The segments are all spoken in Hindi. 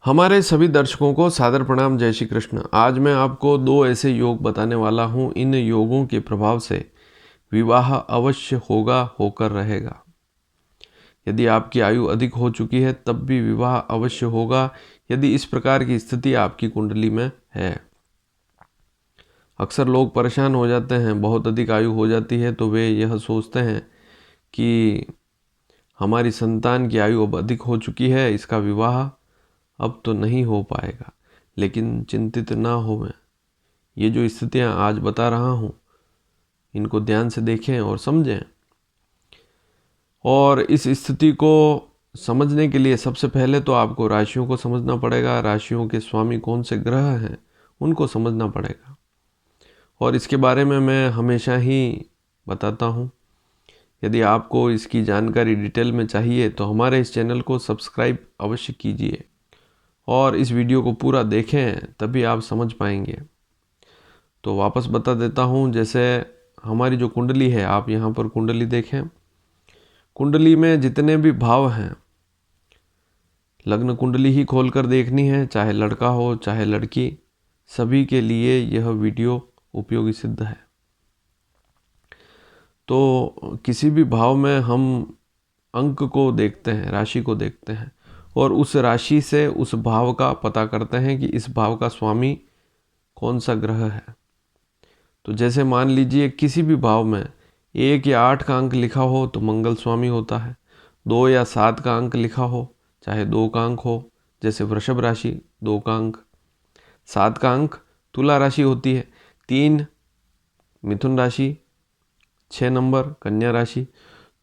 हमारे सभी दर्शकों को सादर प्रणाम। जय श्री कृष्ण। आज मैं आपको दो ऐसे योग बताने वाला हूँ। इन योगों के प्रभाव से विवाह अवश्य होगा, होकर रहेगा। यदि आपकी आयु अधिक हो चुकी है तब भी विवाह अवश्य होगा, यदि इस प्रकार की स्थिति आपकी कुंडली में है। अक्सर लोग परेशान हो जाते हैं, बहुत अधिक आयु हो जाती है तो वे यह सोचते हैं कि हमारी संतान की आयु अब अधिक हो चुकी है, इसका विवाह अब तो नहीं हो पाएगा। लेकिन चिंतित ना होवें। ये जो स्थितियां आज बता रहा हूँ इनको ध्यान से देखें और समझें। और इस स्थिति को समझने के लिए सबसे पहले तो आपको राशियों को समझना पड़ेगा। राशियों के स्वामी कौन से ग्रह हैं उनको समझना पड़ेगा। और इसके बारे में मैं हमेशा ही बताता हूँ। यदि आपको इसकी जानकारी डिटेल में चाहिए तो हमारे इस चैनल को सब्सक्राइब अवश्य कीजिए और इस वीडियो को पूरा देखें, तभी आप समझ पाएंगे। तो वापस बता देता हूँ। जैसे हमारी जो कुंडली है, आप यहाँ पर कुंडली देखें। कुंडली में जितने भी भाव हैं, लग्न कुंडली ही खोलकर देखनी है, चाहे लड़का हो चाहे लड़की, सभी के लिए यह वीडियो उपयोगी सिद्ध है। तो किसी भी भाव में हम अंक को देखते हैं, राशि को देखते हैं और उस राशि से उस भाव का पता करते हैं कि इस भाव का स्वामी कौन सा ग्रह है। तो जैसे मान लीजिए किसी भी भाव में 1 या 8 का अंक लिखा हो तो मंगल स्वामी होता है। 2 या 7 का अंक लिखा हो, चाहे 2 का अंक हो, जैसे वृषभ राशि 2 का अंक। 7 का अंक तुला राशि होती है। 3 मिथुन राशि, 6 नंबर कन्या राशि।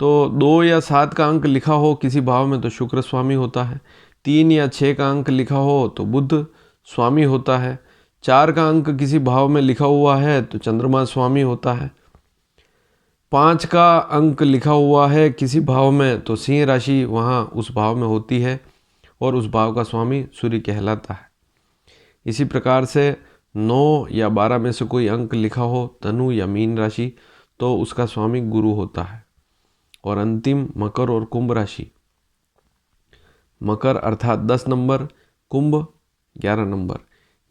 तो 2 या 7 का अंक लिखा हो किसी भाव में तो शुक्र स्वामी होता है। 3 या 6 का अंक लिखा हो तो बुध स्वामी होता है। 4 का अंक किसी भाव में लिखा हुआ है तो चंद्रमा स्वामी होता है। 5 का अंक लिखा हुआ है किसी भाव में तो सिंह राशि वहाँ उस भाव में होती है और उस भाव का स्वामी सूर्य कहलाता है। इसी प्रकार से 9 या 12 में से कोई अंक लिखा हो धनु या मीन राशि तो उसका स्वामी गुरु होता है। और अंतिम मकर और कुंभ राशि। मकर अर्थात 10 नंबर, कुंभ 11 नंबर।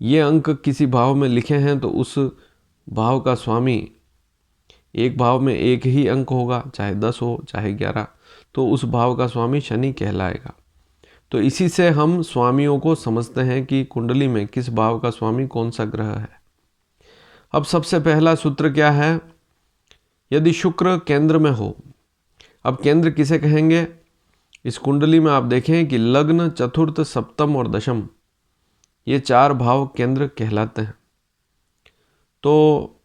ये अंक किसी भाव में लिखे हैं तो उस भाव का स्वामी, एक भाव में एक ही अंक होगा, चाहे 10 हो चाहे 11, तो उस भाव का स्वामी शनि कहलाएगा। तो इसी से हम स्वामियों को समझते हैं कि कुंडली में किस भाव का स्वामी कौन सा ग्रह है। अब सबसे पहला सूत्र क्या है? यदि शुक्र केंद्र में हो। अब केंद्र किसे कहेंगे? इस कुंडली में आप देखें कि लग्न, चतुर्थ, सप्तम और दशम, ये 4 भाव केंद्र कहलाते हैं। तो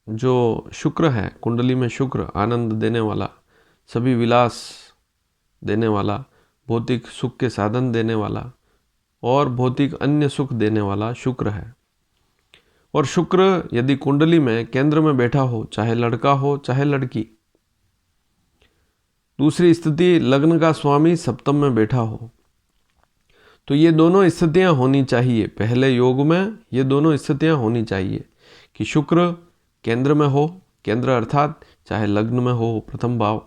जो शुक्र है, कुंडली में शुक्र आनंद देने वाला, सभी विलास देने वाला, भौतिक सुख के साधन देने वाला और भौतिक अन्य सुख देने वाला शुक्र है। और शुक्र यदि कुंडली में केंद्र में बैठा हो, चाहे लड़का हो चाहे लड़की। दूसरी स्थिति, लग्न का स्वामी सप्तम में बैठा हो। तो ये दोनों स्थितियां होनी चाहिए। पहले योग में ये दोनों स्थितियां होनी चाहिए कि शुक्र केंद्र में हो, केंद्र अर्थात चाहे लग्न में हो प्रथम भाव,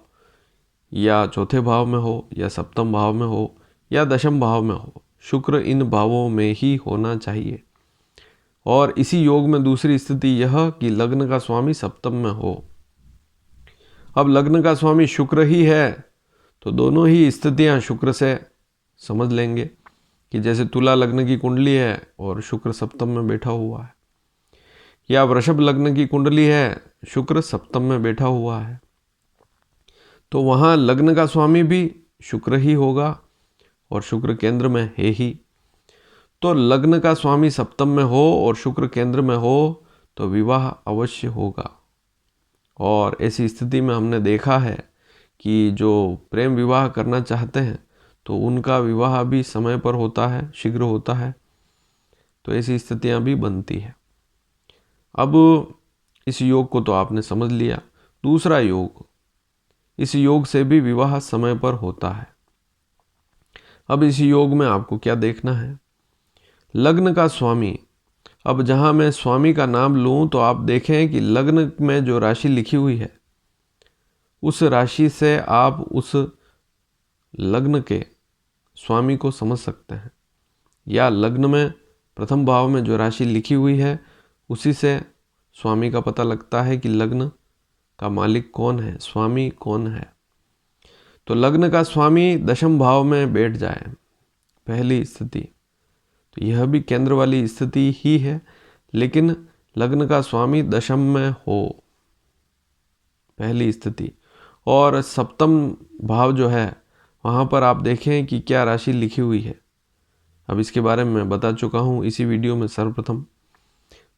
या चौथे भाव में हो, या सप्तम भाव में हो, या दशम भाव में हो, शुक्र इन भावों में ही होना चाहिए। और इसी योग में दूसरी स्थिति यह कि लग्न का स्वामी सप्तम में हो। अब लग्न का स्वामी शुक्र ही है तो दोनों ही स्थितियां शुक्र से समझ लेंगे कि जैसे तुला लग्न की कुंडली है और शुक्र सप्तम में बैठा हुआ है, या वृषभ लग्न की कुंडली है, शुक्र सप्तम में बैठा हुआ है, तो वहाँ लग्न का स्वामी भी शुक्र ही होगा और शुक्र केंद्र में है ही। तो लग्न का स्वामी सप्तम में हो और शुक्र केंद्र में हो तो विवाह अवश्य होगा। और ऐसी स्थिति में हमने देखा है कि जो प्रेम विवाह करना चाहते हैं तो उनका विवाह भी समय पर होता है, शीघ्र होता है। तो ऐसी स्थितियां भी बनती है। अब इस योग को तो आपने समझ लिया। दूसरा योग, इस योग से भी विवाह समय पर होता है। अब इस योग में आपको क्या देखना है? लग्न का स्वामी। अब जहां मैं स्वामी का नाम लूं तो आप देखें कि लग्न में जो राशि लिखी हुई है उस राशि से आप उस लग्न के स्वामी को समझ सकते हैं। या लग्न में प्रथम भाव में जो राशि लिखी हुई है उसी से स्वामी का पता लगता है कि लग्न का मालिक कौन है, स्वामी कौन है। तो लग्न का स्वामी दशम भाव में बैठ जाए, पहली स्थिति, तो यह भी केंद्र वाली स्थिति ही है, लेकिन लग्न का स्वामी दशम में हो, पहली स्थिति। और सप्तम भाव जो है वहाँ पर आप देखें कि क्या राशि लिखी हुई है। अब इसके बारे में मैं बता चुका हूँ इसी वीडियो में सर्वप्रथम।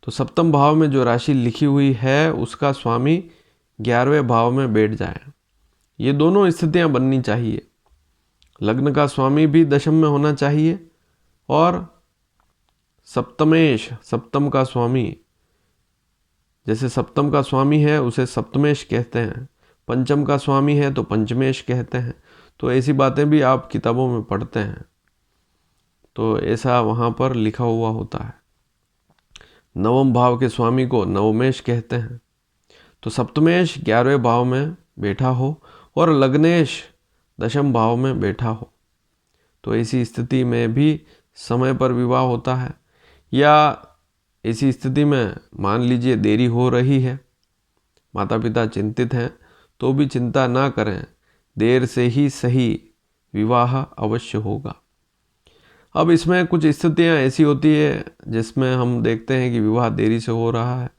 तो सप्तम भाव में जो राशि लिखी हुई है उसका स्वामी 11वें भाव में बैठ जाए। ये दोनों स्थितियां बननी चाहिए। लग्न का स्वामी भी दशम में होना चाहिए और सप्तमेश, सप्तम का स्वामी, जैसे सप्तम का स्वामी है उसे सप्तमेश कहते हैं, पंचम का स्वामी है तो पंचमेश कहते हैं। तो ऐसी बातें भी आप किताबों में पढ़ते हैं, तो ऐसा वहाँ पर लिखा हुआ होता है। नवम भाव के स्वामी को नवमेश कहते हैं। तो सप्तमेश 11वें भाव में बैठा हो और लग्नेश दशम भाव में बैठा हो, तो ऐसी स्थिति में भी समय पर विवाह होता है। या ऐसी स्थिति में मान लीजिए देरी हो रही है, माता पिता चिंतित हैं, तो भी चिंता ना करें, देर से ही सही विवाह अवश्य होगा। अब इसमें कुछ स्थितियां ऐसी होती है जिसमें हम देखते हैं कि विवाह देरी से हो रहा है,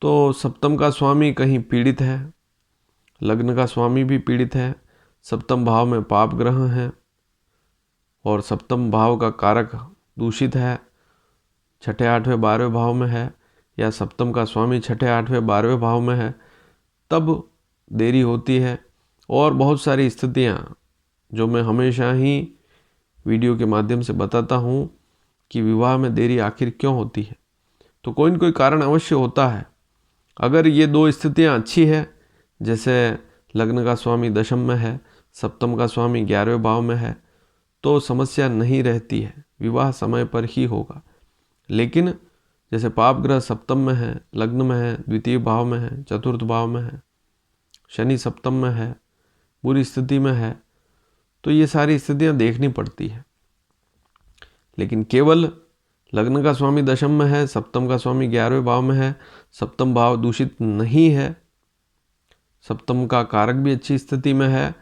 तो सप्तम का स्वामी कहीं पीड़ित है, लग्न का स्वामी भी पीड़ित है, सप्तम भाव में पाप ग्रह है और सप्तम भाव का कारक दूषित है, छठे आठवें 12वें भाव में है, या सप्तम का स्वामी छठे आठवें 12वें भाव में है, तब देरी होती है। और बहुत सारी स्थितियां जो मैं हमेशा ही वीडियो के माध्यम से बताता हूं कि विवाह में देरी आखिर क्यों होती है, तो कोई न कोई कारण अवश्य होता है। अगर ये दो स्थितियां अच्छी है, जैसे लग्न का स्वामी दशम में है, सप्तम का स्वामी 11वें भाव में है, तो समस्या नहीं रहती है, विवाह समय पर ही होगा। लेकिन जैसे पाप ग्रह सप्तम में है, लग्न में है, द्वितीय भाव में है, चतुर्थ भाव में है, शनि सप्तम में है, बुरी स्थिति में है, तो ये सारी स्थितियां देखनी पड़ती है। लेकिन केवल लग्न का स्वामी दशम में है, सप्तम का स्वामी 11वें भाव में है, सप्तम भाव दूषित नहीं है, सप्तम का कारक भी अच्छी स्थिति में है,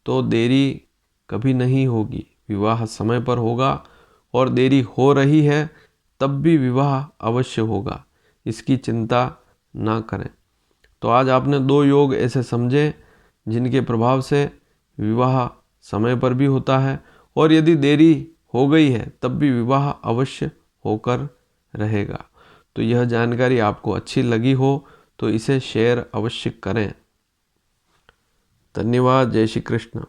तो देरी कभी नहीं होगी, विवाह समय पर होगा। और देरी हो रही है तब भी विवाह अवश्य होगा, इसकी चिंता ना करें। तो आज आपने दो योग ऐसे समझे जिनके प्रभाव से विवाह समय पर भी होता है, और यदि देरी हो गई है तब भी विवाह अवश्य होकर रहेगा। तो यह जानकारी आपको अच्छी लगी हो तो इसे शेयर अवश्य करें। धन्यवाद। जय श्री कृष्ण।